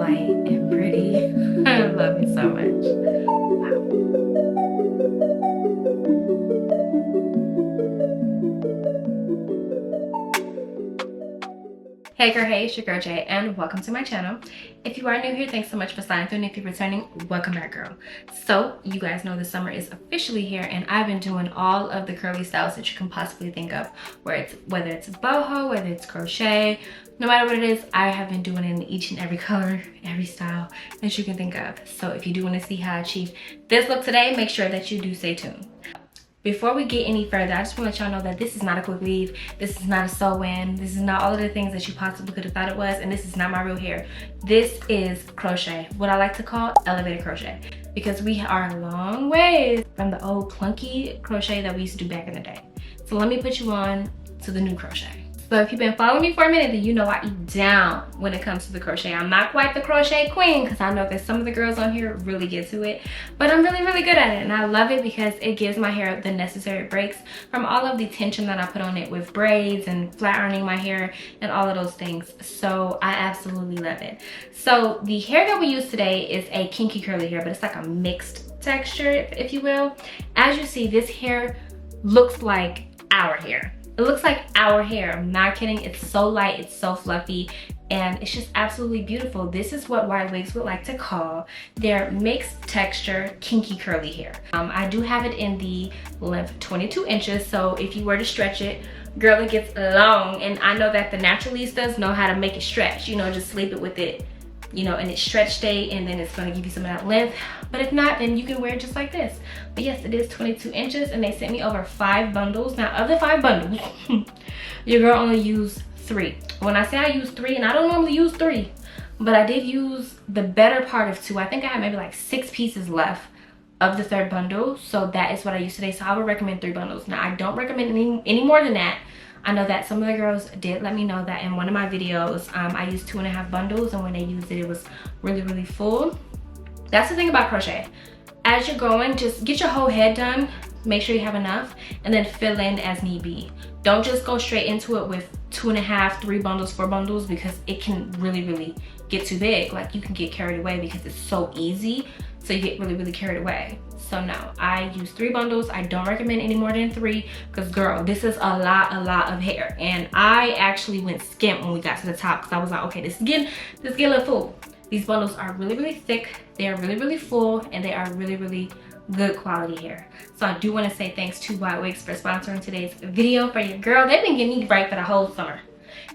light and pretty. I love it so much. Hey girl, hey, it's your girl Jay, and welcome to my channel. If you are new here, thanks so much for signing through, and if you're returning, welcome back, girl. So you guys know the summer is officially here, and I've been doing all of the curly styles that you can possibly think of, whether it's boho, whether it's crochet, no matter what it is, I have been doing it in each and every color, every style that you can think of. So if you do want to see how I achieve this look today, make sure that you do stay tuned. Before we get any further, I just want to let y'all know that this is not a quick weave, this is not a sew-in, this is not all of the things that you possibly could have thought it was, and this is not my real hair. This is crochet, what I like to call elevated crochet, because we are a long ways from the old clunky crochet that we used to do back in the day. So let me put you on to the new crochet. So if you've been following me for a minute, then you know I eat down when it comes to the crochet. I'm not quite the crochet queen, because I know that some of the girls on here really get to it, but I'm really, really good at it, and I love it because it gives my hair the necessary breaks from all of the tension that I put on it with braids and flat ironing my hair and all of those things. So I absolutely love it. So the hair that we use today is a kinky curly hair, but it's like a mixed texture, if you will. As you see, this hair looks like our hair. It looks like our hair, I'm not kidding. It's so light, it's so fluffy, and it's just absolutely beautiful. This is what YWIGS would like to call their mixed texture kinky curly hair. I do have it in the length 22 inches, so if you were to stretch it, girl, it gets long. And I know that the naturalistas know how to make it stretch, you know, just sleep it with it, you know, in its stretch state, and then it's going to give you some of that length. But if not, then you can wear it just like this. But yes, it is 22 inches, and they sent me over 5 bundles. Now, of the 5 bundles, your girl only used 3. When I say I use 3, and I don't normally use 3, but I did use the better part of 2. I think I had maybe like 6 pieces left of the 3rd bundle, so that is what I used today. So I would recommend 3 bundles. Now, I don't recommend any more than that. I know that some of the girls did let me know that in one of my videos, I used 2.5 bundles, and when they used it, it was really, really full. That's the thing about crochet. As you're going, just get your whole head done, make sure you have enough, and then fill in as need be. Don't just go straight into it with 2.5, 3 bundles, 4 bundles, because it can really, really get too big. Like, you can get carried away because it's so easy, so you get really, really carried away. So no, I use 3 bundles. I don't recommend any more than 3, because girl, this is a lot of hair. And I actually went skimp when we got to the top, because I was like, okay, this is getting a little full. These bundles are really, really thick. They are really, really full, and they are really, really good quality hair. So I do want to say thanks to YWIGS for sponsoring today's video for your girl. They've been getting me right for the whole summer.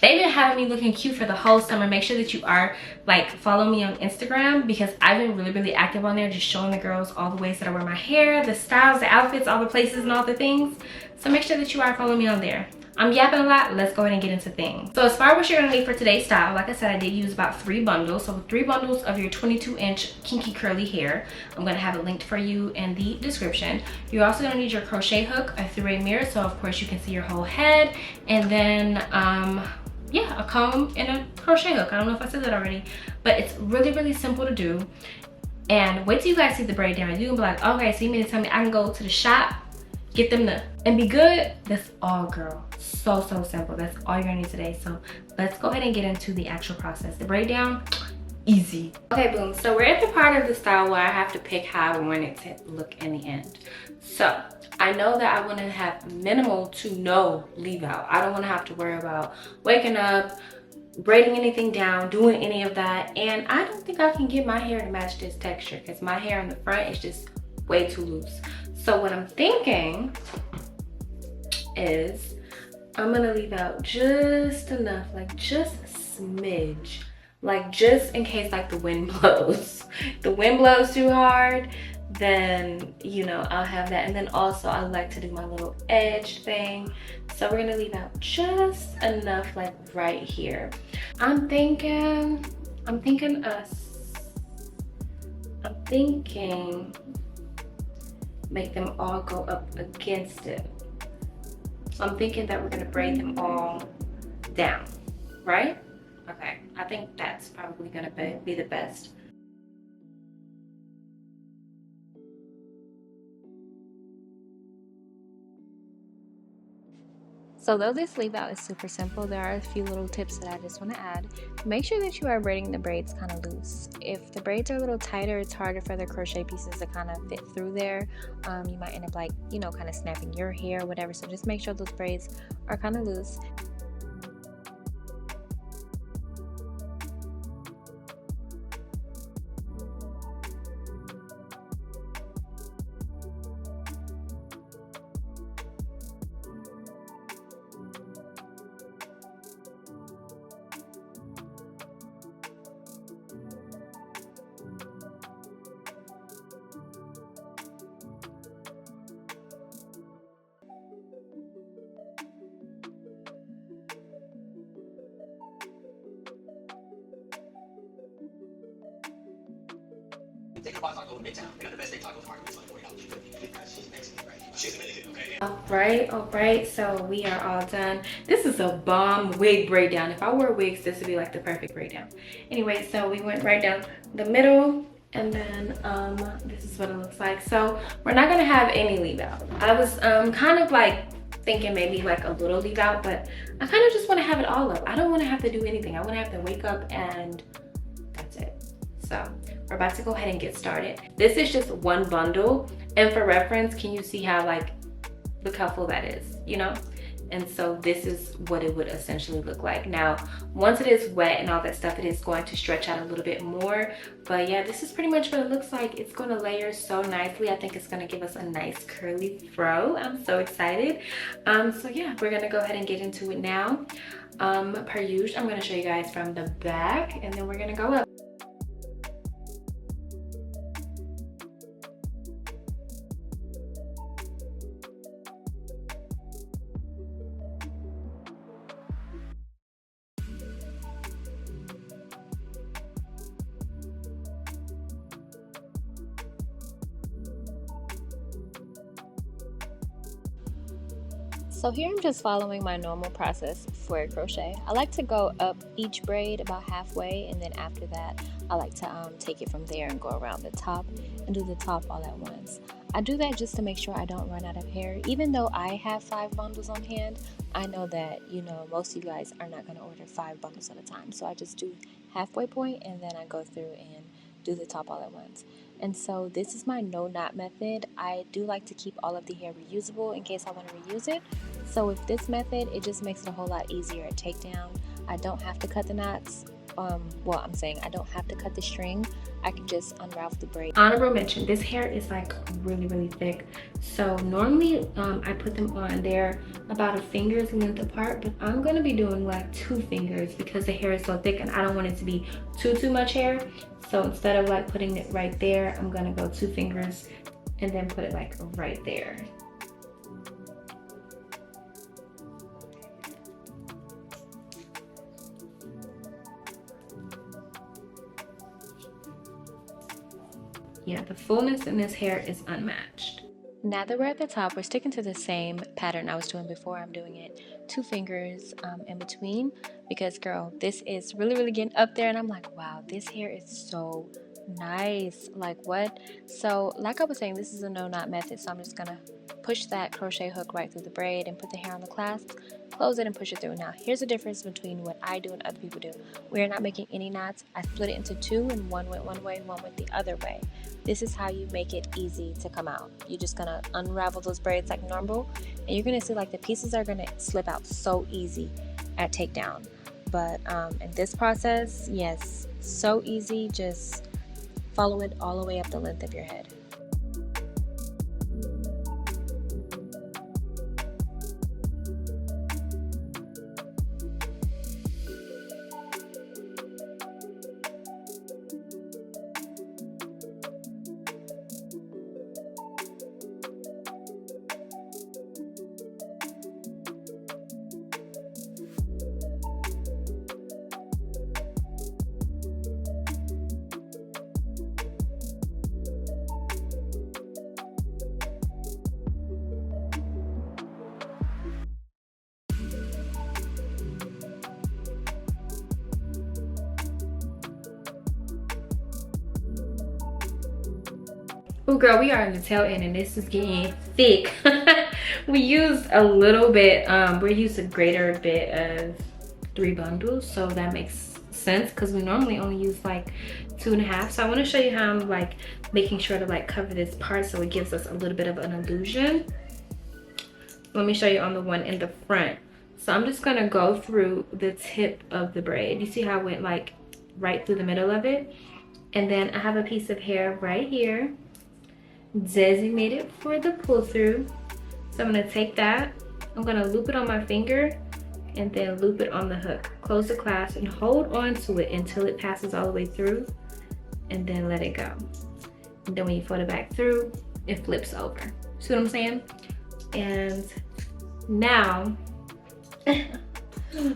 They've been having me looking cute for the whole summer. Make sure that you are, like, follow me on Instagram, because I've been really, really active on there, just showing the girls all the ways that I wear my hair, the styles, the outfits, all the places and all the things. So make sure that you are following me on there. I'm yapping a lot. Let's go ahead and get into things. So as far as what you're gonna need for today's style, like I said, I did use about 3 bundles. So 3 bundles of your 22-inch kinky curly hair. I'm gonna have it linked for you in the description. You're also gonna need your crochet hook, a 3-way mirror, so of course you can see your whole head, and then yeah, a comb and a crochet hook. I don't know if I said that already, but it's really, really simple to do. And wait till you guys see the braid down. You can be like, okay, so you mean to tell me I can go to the shop, get them to, and be good? That's all, girl. So simple. That's all you're gonna need today. So let's go ahead and get into the actual process. The braid down, easy. Okay, boom. So we're at the part of the style where I have to pick how I want it to look in the end. So I know that I want to have minimal to no leave out. I don't want to have to worry about waking up, braiding anything down, doing any of that. And I don't think I can get my hair to match this texture, because my hair in the front is just way too loose. So what I'm thinking is I'm gonna leave out just enough, like just a smidge, like just in case like the wind blows. The wind blows too hard, then you know I'll have that. And then also I like to do my little edge thing, so we're gonna leave out just enough, like right here. I'm thinking make them all go up against it. So I'm thinking that we're gonna braid them all down, right? Okay, I think that's probably gonna be the best. So though this leave out is super simple, there are a few little tips that I just want to add. Make sure that you are braiding the braids kind of loose. If the braids are a little tighter, it's harder for the crochet pieces to kind of fit through there. You might end up like, you know, kind of snapping your hair or whatever. So just make sure those braids are kind of loose. All right, so we are all done. This is a bomb wig braid down. If I wore wigs, this would be like the perfect braid down. Anyway, so we went right down the middle, and then this is what it looks like. So we're not gonna have any leave out. I was kind of like thinking maybe like a little leave out, but I kind of just want to have it all up. I don't want to have to do anything. I want to have to wake up and that's it. So we're about to go ahead and get started. This is just one bundle, and for reference, can you see how, like, look how full that is, you know? And so this is what it would essentially look like. Now, once it is wet and all that stuff, it is going to stretch out a little bit more. But yeah, this is pretty much what it looks like. It's going to layer so nicely. I think it's going to give us a nice curly fro. I'm so excited. So yeah, we're going to go ahead and get into it now. Per usual, I'm going to show you guys from the back, and then we're going to go up. So here I'm just following my normal process for a crochet. I like to go up each braid about halfway, and then after that I like to take it from there and go around the top and do the top all at once. I do that just to make sure I don't run out of hair. Even though I have 5 bundles on hand, I know that, you know, most of you guys are not going to order 5 bundles at a time. So I just do halfway point, and then I go through and do the top all at once. And so this is my no knot method. I do like to keep all of the hair reusable in case I want to reuse it. So with this method, it just makes it a whole lot easier to take down. I don't have to cut the knots. Well, I'm saying I don't have to cut the string. I can just unravel the braid. Honorable mention, this hair is like really thick. So normally I put them on there about a finger's length apart, but I'm gonna be doing like 2 fingers because the hair is so thick and I don't want it to be too much hair. So instead of like putting it right there, I'm gonna go 2 fingers and then put it like right there. Yeah, the fullness in this hair is unmatched. Now that we're at the top, we're sticking to the same pattern I was doing before. I'm doing it 2 fingers in between because, girl, this is really getting up there, and I'm like, wow, this hair is so nice. Like, what? So like I was saying, this is a no knot method, so I'm just gonna push that crochet hook right through the braid and put the hair on the clasp, close it, and push it through. Now here's the difference between what I do and other people do. We are not making any knots. I split it into 2, and one went one way, one went the other way. This is how you make it easy to come out. You're just gonna unravel those braids like normal, and you're gonna see like the pieces are gonna slip out so easy at takedown. But in this process, yes, so easy. Just follow it all the way up the length of your head. Oh girl, we are in the tail end and this is getting thick. We used a little bit, we used a greater bit of 3 bundles, so that makes sense because we normally only use like 2.5. So I want to show you how I'm like making sure to like cover this part so it gives us a little bit of an illusion. Let me show you on the one in the front. So I'm just gonna go through the tip of the braid. You see how it went like right through the middle of it? And then I have a piece of hair right here designated for the pull through. So I'm gonna take that, I'm gonna loop it on my finger and then loop it on the hook. Close the clasp and hold on to it until it passes all the way through, and then let it go. And then when you fold it back through, it flips over. See what I'm saying? And now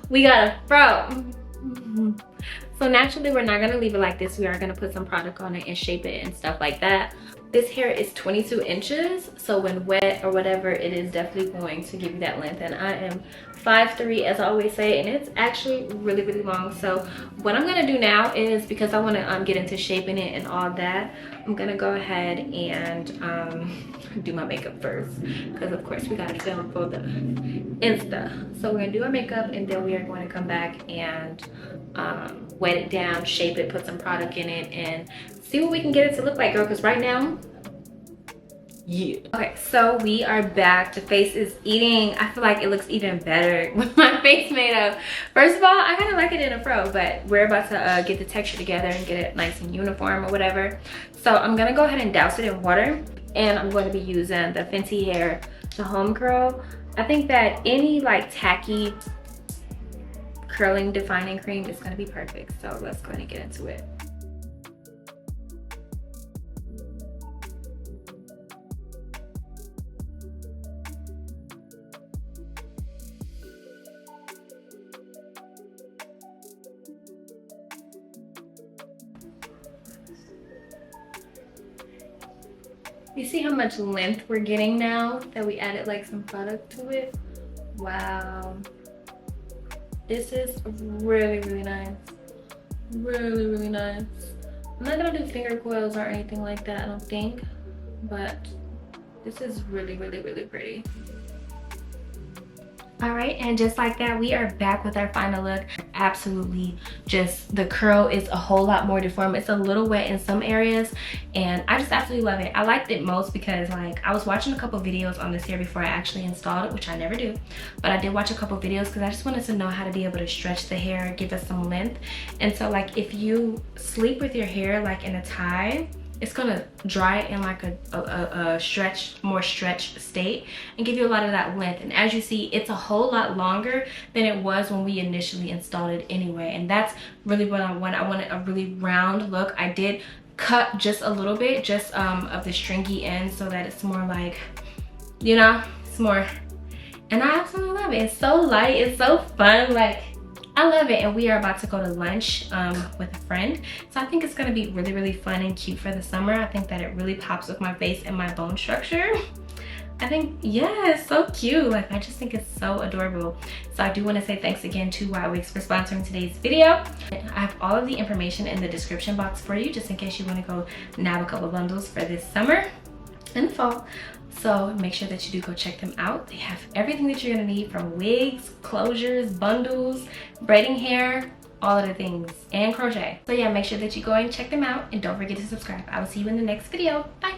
we got a fro. So naturally we're not gonna leave it like this. We are gonna put some product on it and shape it and stuff like that. This hair is 22 inches, so when wet or whatever, it is definitely going to give you that length. And I am 5'3", as I always say, and it's actually really, really long. So what I'm gonna do now is, because I wanna get into shaping it and all that, I'm gonna go ahead and do my makeup first, because of course we gotta film for the Insta. So we're gonna do our makeup, and then we are going to come back and wet it down, shape it, put some product in it, and see what we can get it to look like, girl, because right now, yeah. Okay, so we are back. The face is eating. I feel like it looks even better with my face made up. First of all, I kind of like it in a fro, but we're about to get the texture together and get it nice and uniform or whatever. So I'm gonna go ahead and douse it in water, and I'm going to be using the Fenty Hair, the Home Curl. I think that any like tacky curling defining cream is gonna be perfect. So let's go ahead and get into it. You see how much length we're getting now that we added like some product to it? Wow. This is really, really nice. Really, really nice. I'm not gonna do finger coils or anything like that, I don't think. But this is really, really, really pretty. All right, and just like that, we are back with our final look. Absolutely, just the curl is a whole lot more deformed. It's a little wet in some areas, and I just absolutely love it. I liked it most because like I was watching a couple videos on this hair before I actually installed it, which I never do, but I did watch a couple videos because I just wanted to know how to be able to stretch the hair, give it some length. And so like if you sleep with your hair like in a tie, it's gonna dry in like a more stretched state and give you a lot of that length. And as you see, it's a whole lot longer than it was when we initially installed it anyway. And that's really what I want. I wanted a really round look. I did cut just a little bit just of the stringy end so that it's more like, you know, it's more, and I absolutely love it. It's so light, it's so fun, like I love it. And we are about to go to lunch with a friend, so I think it's gonna be really, really fun and cute for the summer. I think that it really pops with my face and my bone structure. I think, yeah, it's so cute. Like, I just think it's so adorable. So I do want to say thanks again to YWIGS for sponsoring today's video. I have all of the information in the description box for you, just in case you want to go nab a couple bundles for this summer and fall. So make sure that you do go check them out. They have everything that you're gonna need, from wigs, closures, bundles, braiding hair, all of the things, and crochet. So yeah, make sure that you go and check them out, and don't forget to subscribe. I will see you in the next video. Bye.